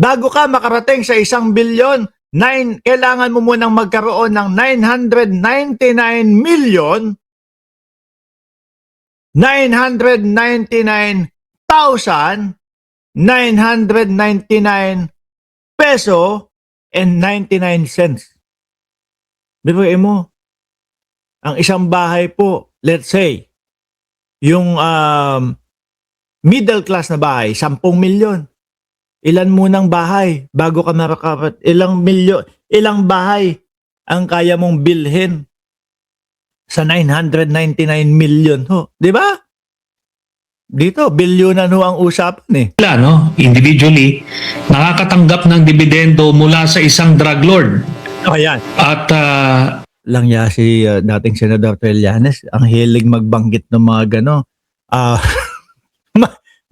Bago ka makarating sa 1 bilyon, kailangan mo munang magkaroon ng 999,999,999 peso and 99 cents. Biruin mo, ang isang bahay po, let's say, yung middle class na bahay, 10 milyon. Ilan munang bahay bago ka makakat? Ilang bahay ang kaya mong bilhin sa 999 million ho, 'di ba? Dito, bilyonan ho ang usapan eh. No? Individually, nakakatanggap ng dividendo mula sa isang drug lord. Ayan. At Lang ya si dating Senador Trillanes, ang hilig magbanggit ng mga gano.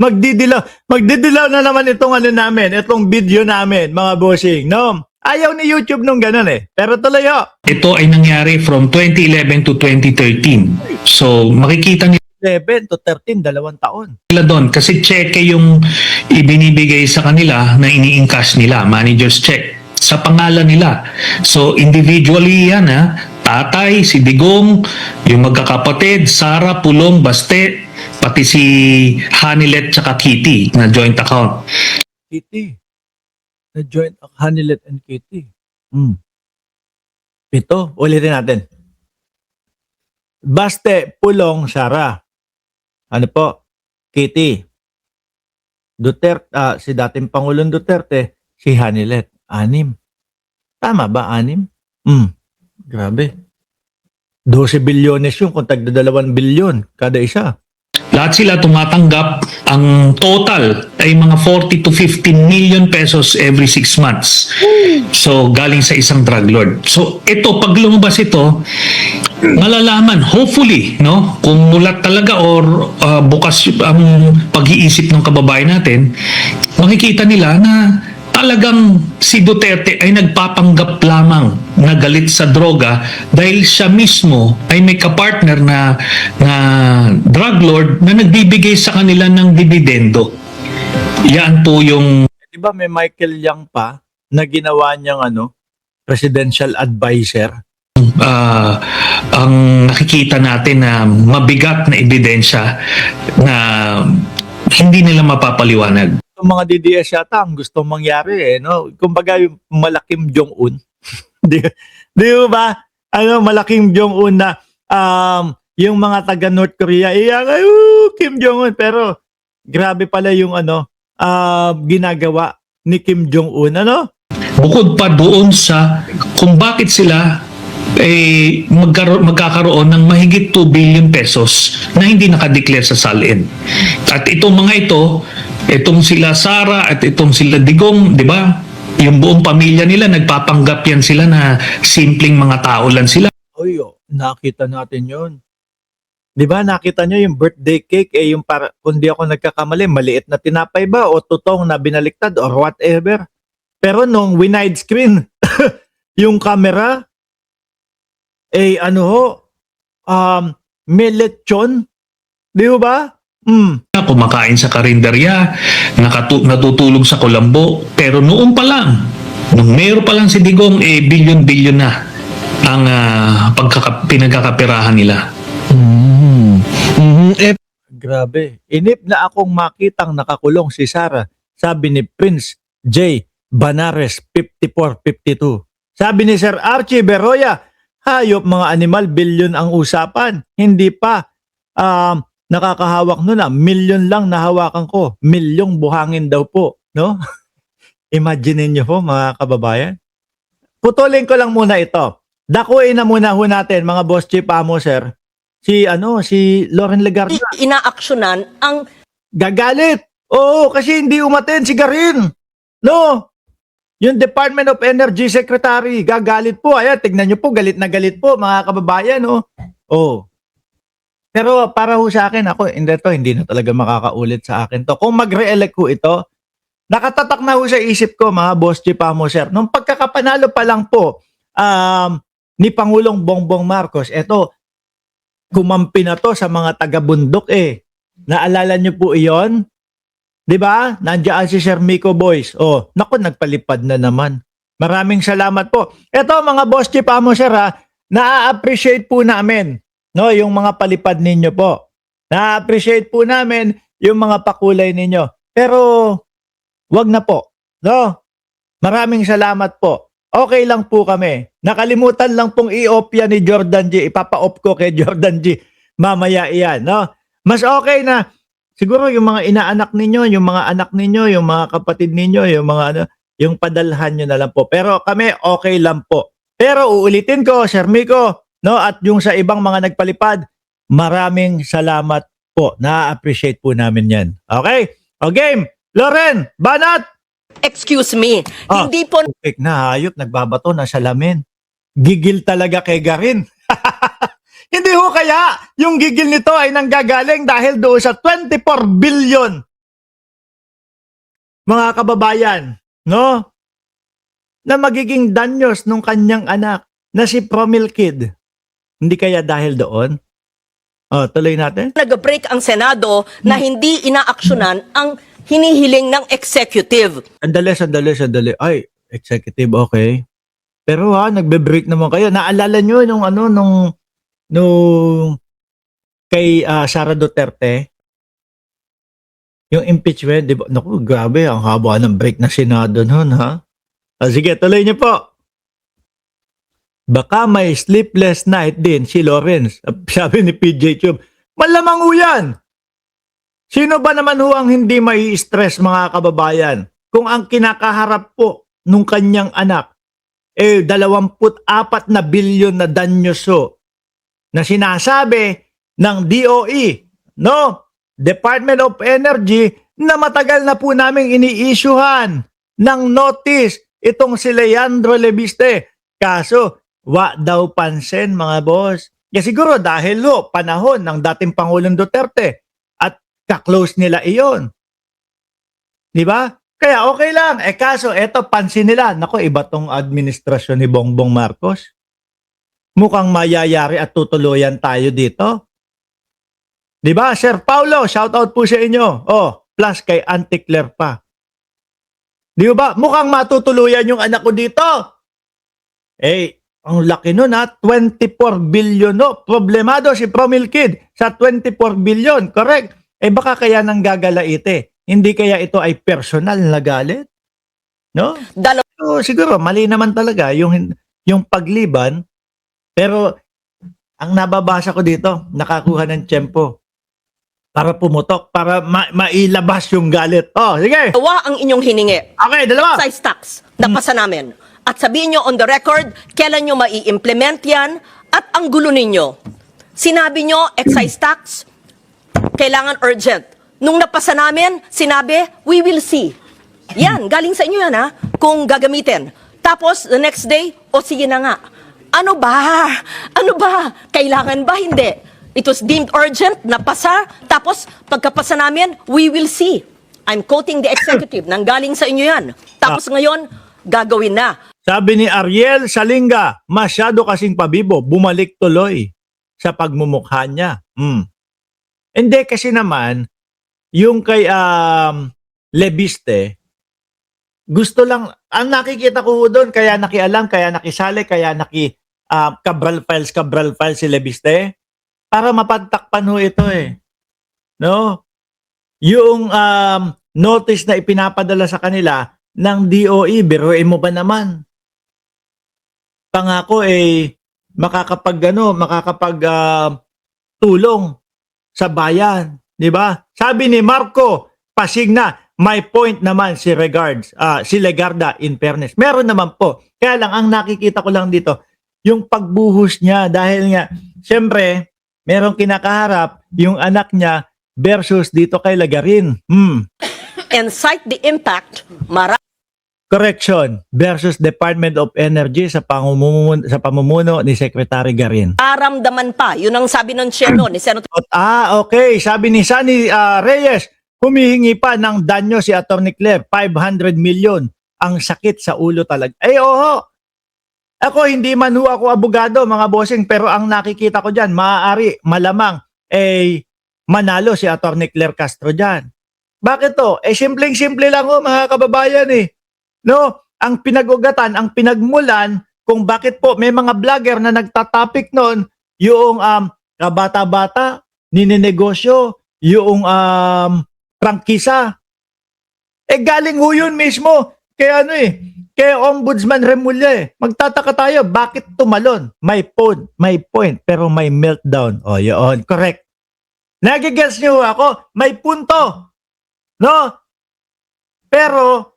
Magdidilaw na naman itong namin, itong video namin, mga bossing, no? Ayaw ni YouTube nung ganun eh. Pero tuloy ho. ito ay nangyari from 2011 to 2013. So makikita 11 to 13, 2 taon. nila doon kasi cheque yung ibinibigay sa kanila na ini-encash nila, manager's check sa pangalan nila. So individually yan, tatay, si Digong, yung magkakapatid, Sara, Pulong, Baste, pati si Hanilet tsaka Kitty na joint account. Kitty. Na joint Hanilet and Kitty. Ito, ulitin natin. Baste, Pulong, Sara. Ano po? Kitty. Duterte, si dating Pangulong Duterte, si Hanilet. 6. Tama ba, 6? Grabe. 12 bilyones yun kung tagda 2 bilyon kada isa. Lahat sila tumatanggap, ang total ay mga 40 to 15 million pesos every 6 months. So galing sa isang drug lord. So ito, pag lumabas ito, malalaman, hopefully, no, kung mulat talaga or bukas ang pag-iisip ng kababayan natin, makikita nila na talagang si Duterte ay nagpapanggap lamang na galit sa droga dahil siya mismo ay may kapartner na drug lord na nagbibigay sa kanila ng dividendo. Yan po yung... Di ba may Michael Yang pa na ginawa niyang presidential advisor? Ang nakikita natin na mabigat na ebidensya na hindi nila mapapaliwanag. Yung mga DDS yata ang gustong mangyari no? Kumbaga yung malaking Jong-un. di ba? Malaking Jong-un na yung mga taga North Korea, Kim Jong-un. Pero grabe pala yung ginagawa ni Kim Jong-un. Bukod pa doon sa kung bakit sila magkakaroon ng mahigit 2 billion pesos na hindi nakadeclare sa SALN. At itong mga itong sila Sara at itong sila Digong, di ba? Yung buong pamilya nila, nagpapanggap yan sila na simpleng mga tao lang sila. Oy, nakita natin yun. Di ba, nakita nyo yung birthday cake, yung kung di ako nagkakamali, maliit na tinapay ba o tutong na binaliktad or whatever. Pero nung wide screen, yung camera, may lechon. Di ba? Kumakain sa karinderya, natutulog sa kulambo, pero noon pa lang, nung mayor pa lang si Digong, bilyon-bilyon na ang pinagkakapirahan nila. Grabe. Inip na akong makitang nakakulong si Sara, sabi ni Prince J. Banares, 54-52. Sabi ni Sir Archie Beroya, hayop mga animal, bilyon ang usapan. Hindi pa nakakahawak nun milyon lang nahawakan ko. Milyong buhangin daw po. No? Imagine niyo po mga kababayan. Putulin ko lang muna ito. Dakuin na muna ho natin mga boss chief amo sir. Si Loren Legarda. Inaaksyonan ang Gagalit. Oo, kasi hindi umaten si Garin. No? Yung Department of Energy Secretary, gagalit po. Ayan, tignan nyo po, galit na galit po mga kababayan. Oh. Pero para ho sa akin, hindi na talaga makakaulit sa akin to. Kung mag-re-elect ko ito, nakatatak na ho sa isip ko mga boss chief amo sir. Nung pagkakapanalo pa lang po ni Pangulong Bongbong Marcos, eto, kumampi na to sa mga taga-bundok Naalala nyo po iyon? 'Di ba? Nandiyan si Sir Miko Boys. Oh, naku, nagpalipad na naman. Maraming salamat po. Eto mga boss chief amo sir ha, na-appreciate po namin no yung mga palipad ninyo po. Na-appreciate po namin yung mga pakulay ninyo. Pero wag na po. No? Maraming salamat po. Okay lang po kami. Nakalimutan lang pong i-off yan ni Jordan G. Ipapa-off ko kay Jordan G. Mamaya iyan, no? Mas okay na siguro yung mga inaanak ninyo, yung mga anak ninyo, yung mga kapatid ninyo, yung mga ano, yung padalhan nyo na lang po. Pero kami okay lang po. Pero uulitin ko, Sir Miko, no, at yung sa ibang mga nagpalipad, maraming salamat po. Na-appreciate po namin yan. Okay? O game, Loren, Banat! excuse me, Ah. hindi po Pupik na hayop, nagbabato na salamin. Gigil talaga kay Garin. Hindi ho kaya yung gigil nito ay nanggagaling dahil doon sa 24 billion. Mga kababayan, no? Na magiging danyos nung kanyang anak na si Promil Kid. Hindi kaya dahil doon? Oh, tuloy natin. nag-break ang Senado na hindi inaaksyonan ang hinihiling ng executive. Sandali. Ay, executive, okay. Pero nagbe-break naman kayo. Naalala nyo nung nung kay Sara Duterte, yung impeachment, di ba? Naku, grabe, ang haba ng break na Senado nun, ha? Sige, tuloy niyo po. Baka may sleepless night din si Lawrence. Sabi ni PJ Tube, malamang ho yan. Sino ba naman ho ang hindi may stress mga kababayan? Kung ang kinakaharap po nung kanyang anak, 24 na bilyon na danyoso na sinasabi ng DOE, no? Department of Energy, na matagal na po naming ini-issuehan ng notice itong si Leandro Lebiste. Kaso, wa daw pansin mga boss. Kaya siguro dahil panahon ng dating Pangulong Duterte at kaklose nila iyon. Di ba? Kaya okay lang. Kaso eto pansin nila. Nako, iba tong administrasyon ni Bongbong Marcos. Mukhang mayayari at tutuluyan tayo dito. Di ba? Sir Paulo, shout out po sa inyo. Plus kay Auntie Claire pa. Di ba? Mukhang matutuluyan yung anak ko dito. Ang laki nun 24 billion, no? Problemado si Promil Kid sa 24 billion, correct? Baka kaya nang gagalaite. Hindi kaya ito ay personal na galit? No? So, siguro, mali naman talaga yung pagliban. Pero, ang nababasa ko dito, nakakuha ng tiyempo para pumutok, para mailabas yung galit. Sige. Dalawa ang inyong hiningi. Okay, dalawa. Excise tax, napasa namin. At sabihin nyo on the record, kailan nyo mai-implement yan, at ang gulo ninyo. Sinabi nyo, excise tax, kailangan urgent. Nung napasa namin, sinabi, we will see. Yan, galing sa inyo yan kung gagamitin. Tapos, the next day, sige na nga. Ano ba? Kailangan ba? Hindi. It was deemed urgent, napasa, tapos pagkapasa namin, we will see. I'm quoting the executive, nanggaling sa inyo yan. Tapos ngayon, gagawin na. Sabi ni Ariel Salinga, masyado kasing pabibo, bumalik tuloy sa pagmumukha niya. Hindi kasi naman, yung kay Lebiste, gusto lang, ang nakikita ko doon, kaya nakialam, kaya nakisali, kaya Cabral Files si Lebiste, para mapagtakpan ho ito No? Yung notice na ipinapadala sa kanila ng DOE, biruin mo ba naman? Pangako makakapag tulong sa bayan, 'di ba? Sabi ni Marco Pasigna, may point naman si Legarda in fairness. Meron naman po. Kaya lang ang nakikita ko lang dito, yung pagbuhos niya dahil nga siyempre merong kinakaharap yung anak niya versus dito kay Lagarin. And cite the impact, Correction, versus Department of Energy sa pamumuno ni Secretary Garin. maramdaman pa. Yun ang sabi ng chair noon, ni Senator Okay. Sabi ni Sunny Reyes, humihingi pa ng danyo si Atty. Claire, 500 million. Ang sakit sa ulo talaga. Oo. Ako, hindi man ho ako abogado, mga bossing, pero ang nakikita ko dyan, maaari, malamang, manalo si Atty. Claire Castro dyan. Bakit to? Simpleng-simple lang mga kababayan No? Ang pinag-ugatan, ang pinagmulan kung bakit po may mga vlogger na nagtatapik noon yung kabata-bata, nininegosyo, yung prangkisa. Galing ho yun mismo. Kaya kaya Ombudsman Remulla Magtataka tayo, bakit tumalon? May point, pero may meltdown. O, yun, correct. Nagigets niyo ako? May punto. No? Pero,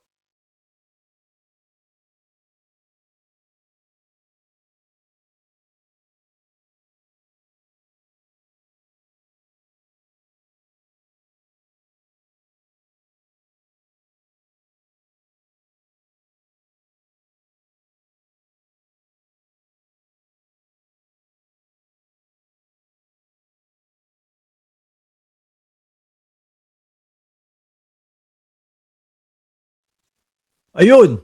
ayun,